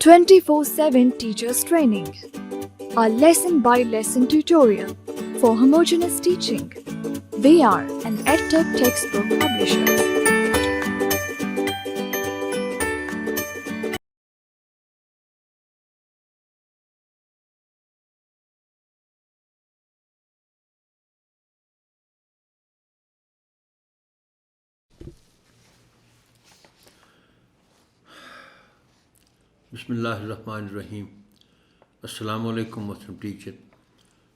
24/7 teachers training. Our lesson by lesson tutorial for homogeneous teaching. We are an EdTech textbook publisher. بسم اللہ الرحمن الرحیم۔ السلام علیکم محترم ٹیچر،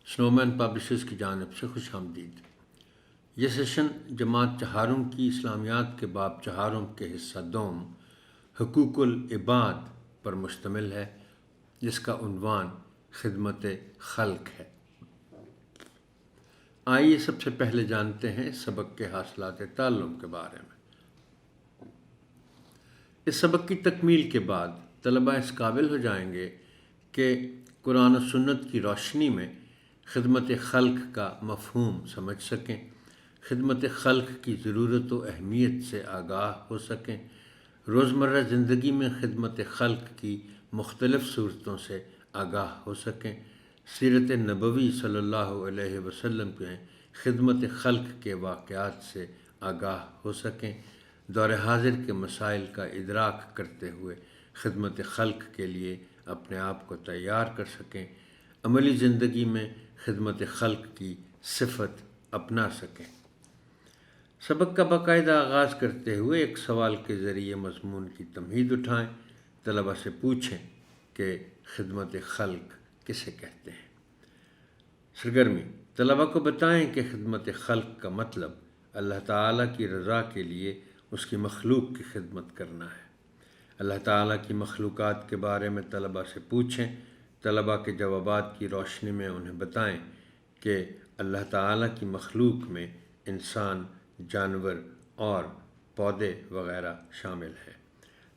سنومین پبلشرز کی جانب سے خوش آمدید۔ یہ سیشن جماعت چہارم کی اسلامیات کے باب چہارم کے حصہ دوم حقوق العباد پر مشتمل ہے، جس کا عنوان خدمت خلق ہے۔ آئیے سب سے پہلے جانتے ہیں سبق کے حاصلات تعلم کے بارے میں۔ اس سبق کی تکمیل کے بعد طلباء اس قابل ہو جائیں گے کہ قرآن و سنت کی روشنی میں خدمت خلق کا مفہوم سمجھ سکیں، خدمت خلق کی ضرورت و اہمیت سے آگاہ ہو سکیں، روزمرہ زندگی میں خدمت خلق کی مختلف صورتوں سے آگاہ ہو سکیں، سیرت نبوی صلی اللہ علیہ وسلم کے خدمت خلق کے واقعات سے آگاہ ہو سکیں، دور حاضر کے مسائل کا ادراک کرتے ہوئے خدمت خلق کے لیے اپنے آپ کو تیار کر سکیں، عملی زندگی میں خدمت خلق کی صفت اپنا سکیں۔ سبق کا باقاعدہ آغاز کرتے ہوئے ایک سوال کے ذریعے مضمون کی تمہید اٹھائیں، طلباء سے پوچھیں کہ خدمت خلق کسے کہتے ہیں۔ سرگرمی: طلباء کو بتائیں کہ خدمت خلق کا مطلب اللہ تعالیٰ کی رضا کے لیے اس کی مخلوق کی خدمت کرنا ہے۔ اللہ تعالیٰ کی مخلوقات کے بارے میں طلباء سے پوچھیں، طلباء کے جوابات کی روشنی میں انہیں بتائیں کہ اللہ تعالیٰ کی مخلوق میں انسان، جانور اور پودے وغیرہ شامل ہیں۔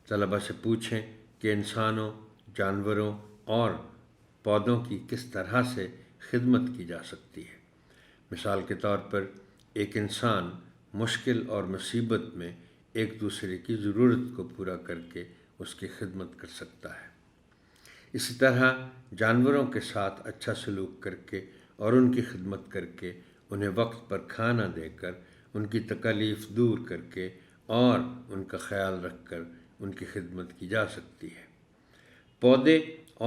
طلباء سے پوچھیں کہ انسانوں، جانوروں اور پودوں کی کس طرح سے خدمت کی جا سکتی ہے۔ مثال کے طور پر ایک انسان مشکل اور مصیبت میں ایک دوسرے کی ضرورت کو پورا کر کے اس کی خدمت کر سکتا ہے۔ اسی طرح جانوروں کے ساتھ اچھا سلوک کر کے اور ان کی خدمت کر کے، انہیں وقت پر کھانا دے کر، ان کی تکالیف دور کر کے اور ان کا خیال رکھ کر ان کی خدمت کی جا سکتی ہے۔ پودے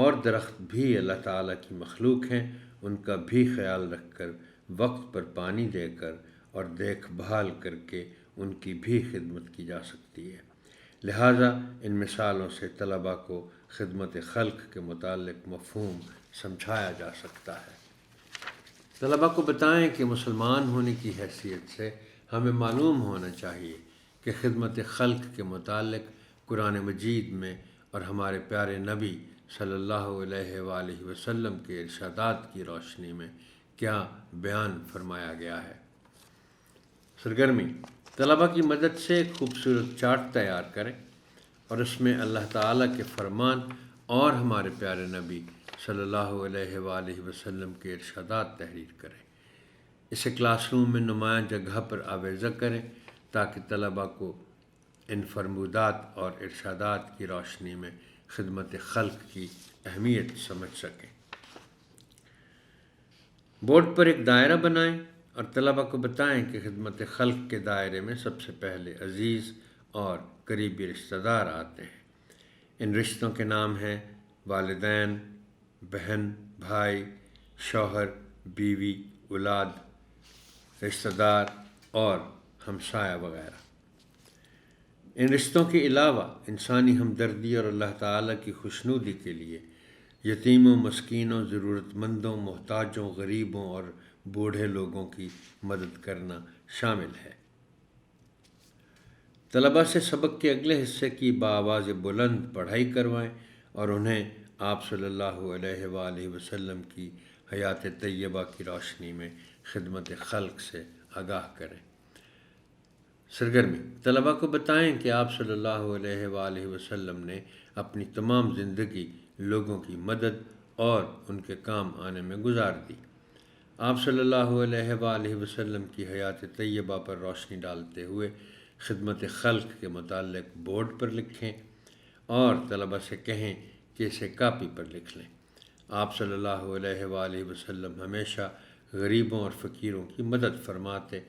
اور درخت بھی اللہ تعالیٰ کی مخلوق ہیں، ان کا بھی خیال رکھ کر، وقت پر پانی دے کر اور دیکھ بھال کر کے ان کی بھی خدمت کی جا سکتی ہے۔ لہٰذا ان مثالوں سے طلباء کو خدمت خلق کے متعلق مفہوم سمجھایا جا سکتا ہے۔ طلباء کو بتائیں کہ مسلمان ہونے کی حیثیت سے ہمیں معلوم ہونا چاہیے کہ خدمت خلق کے متعلق قرآن مجید میں اور ہمارے پیارے نبی صلی اللہ علیہ وآلہ وسلم کے ارشادات کی روشنی میں کیا بیان فرمایا گیا ہے۔ سرگرمی: طلباء کی مدد سے ایک خوبصورت چارٹ تیار کریں اور اس میں اللہ تعالیٰ کے فرمان اور ہمارے پیارے نبی صلی اللہ علیہ وآلہ وسلم کے ارشادات تحریر کریں۔ اسے کلاس روم میں نمایاں جگہ پر آویزہ کریں تاکہ طلباء کو ان فرمودات اور ارشادات کی روشنی میں خدمت خلق کی اہمیت سمجھ سکیں۔ بورڈ پر ایک دائرہ بنائیں اور طلباء کو بتائیں کہ خدمت خلق کے دائرے میں سب سے پہلے عزیز اور قریبی رشتہ دار آتے ہیں۔ ان رشتوں کے نام ہیں والدین، بہن، بھائی، شوہر، بیوی، اولاد، رشتہ دار اور ہمسایہ وغیرہ۔ ان رشتوں کے علاوہ انسانی ہمدردی اور اللہ تعالیٰ کی خوشنودی کے لیے یتیموں، مسکینوں، ضرورت مندوں، محتاجوں، غریبوں اور بوڑھے لوگوں کی مدد کرنا شامل ہے۔ طلباء سے سبق کے اگلے حصے کی بآواز بلند پڑھائی کروائیں اور انہیں آپ صلی اللہ علیہ وآلہ وسلم کی حیات طیبہ کی روشنی میں خدمت خلق سے آگاہ کریں۔ سرگرمی: طلباء کو بتائیں کہ آپ صلی اللہ علیہ وآلہ وسلم نے اپنی تمام زندگی لوگوں کی مدد اور ان کے کام آنے میں گزار دی۔ آپ صلی اللہ علیہ وآلہ وسلم کی حیات طیبہ پر روشنی ڈالتے ہوئے خدمت خلق کے متعلق بورڈ پر لکھیں اور طلباء سے کہیں کہ اسے کاپی پر لکھ لیں۔ آپ صلی اللہ علیہ وآلہ وسلم ہمیشہ غریبوں اور فقیروں کی مدد فرماتے،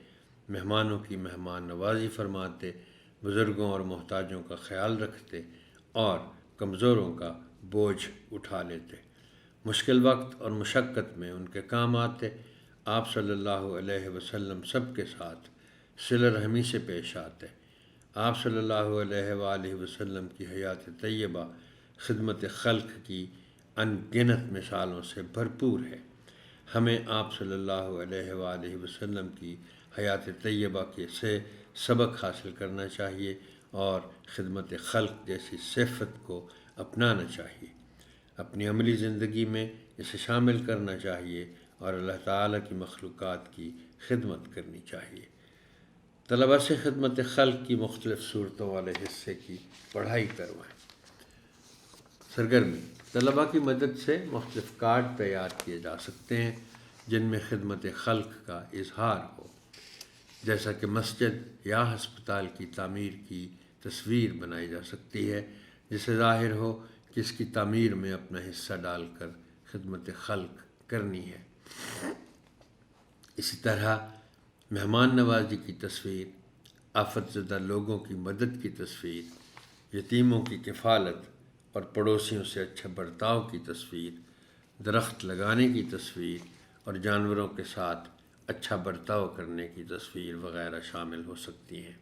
مہمانوں کی مہمان نوازی فرماتے، بزرگوں اور محتاجوں کا خیال رکھتے اور کمزوروں کا بوجھ اٹھا لیتے۔ مشکل وقت اور مشقت میں ان کے کام آتے۔ آپ صلی اللہ علیہ وسلم سب کے ساتھ صلہ رحمی سے پیش آتے۔ آپ صلی اللہ علیہ وآلہ وسلم کی حیات طیبہ خدمت خلق کی ان گنت مثالوں سے بھرپور ہے۔ ہمیں آپ صلی اللہ علیہ وآلہ وسلم کی حیات طیبہ کے سے سبق حاصل کرنا چاہیے اور خدمت خلق جیسی صفت کو اپنانا چاہیے، اپنی عملی زندگی میں اسے شامل کرنا چاہیے اور اللہ تعالیٰ کی مخلوقات کی خدمت کرنی چاہیے۔ طلباء سے خدمت خلق کی مختلف صورتوں والے حصے کی پڑھائی کروائیں۔ سرگرمی: طلباء کی مدد سے مختلف کارڈ تیار کیے جا سکتے ہیں جن میں خدمت خلق کا اظہار ہو، جیسا کہ مسجد یا ہسپتال کی تعمیر کی تصویر بنائی جا سکتی ہے جس سے ظاہر ہو کہ اس کی تعمیر میں اپنا حصہ ڈال کر خدمت خلق کرنی ہے۔ اسی طرح مہمان نوازی کی تصویر، آفت زدہ لوگوں کی مدد کی تصویر، یتیموں کی کفالت اور پڑوسیوں سے اچھا برتاؤ کی تصویر، درخت لگانے کی تصویر اور جانوروں کے ساتھ اچھا برتاؤ کرنے کی تصویر وغیرہ شامل ہو سکتی ہیں۔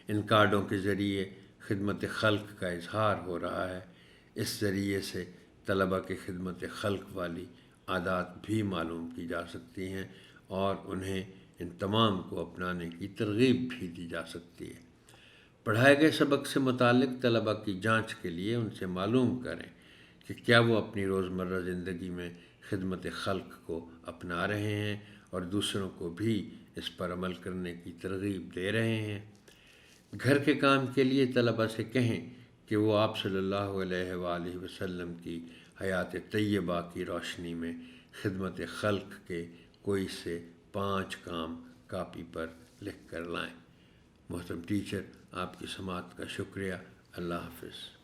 ان کارڈوں کے ذریعے خدمت خلق کا اظہار ہو رہا ہے۔ اس ذریعے سے طلباء کی خدمت خلق والی عادات بھی معلوم کی جا سکتی ہیں اور انہیں ان تمام کو اپنانے کی ترغیب بھی دی جا سکتی ہے۔ پڑھائے گئے سبق سے متعلق طلباء کی جانچ کے لیے ان سے معلوم کریں کہ کیا وہ اپنی روزمرہ زندگی میں خدمت خلق کو اپنا رہے ہیں اور دوسروں کو بھی اس پر عمل کرنے کی ترغیب دے رہے ہیں۔ گھر کے کام کے لیے طلباء سے کہیں کہ وہ آپ صلی اللہ علیہ وآلہ وسلم کی حیات طیبہ کی روشنی میں خدمت خلق کے کوئی سے 5 کام کاپی پر لکھ کر لائیں۔ محترم ٹیچر، آپ کی سماعت کا شکریہ۔ اللہ حافظ۔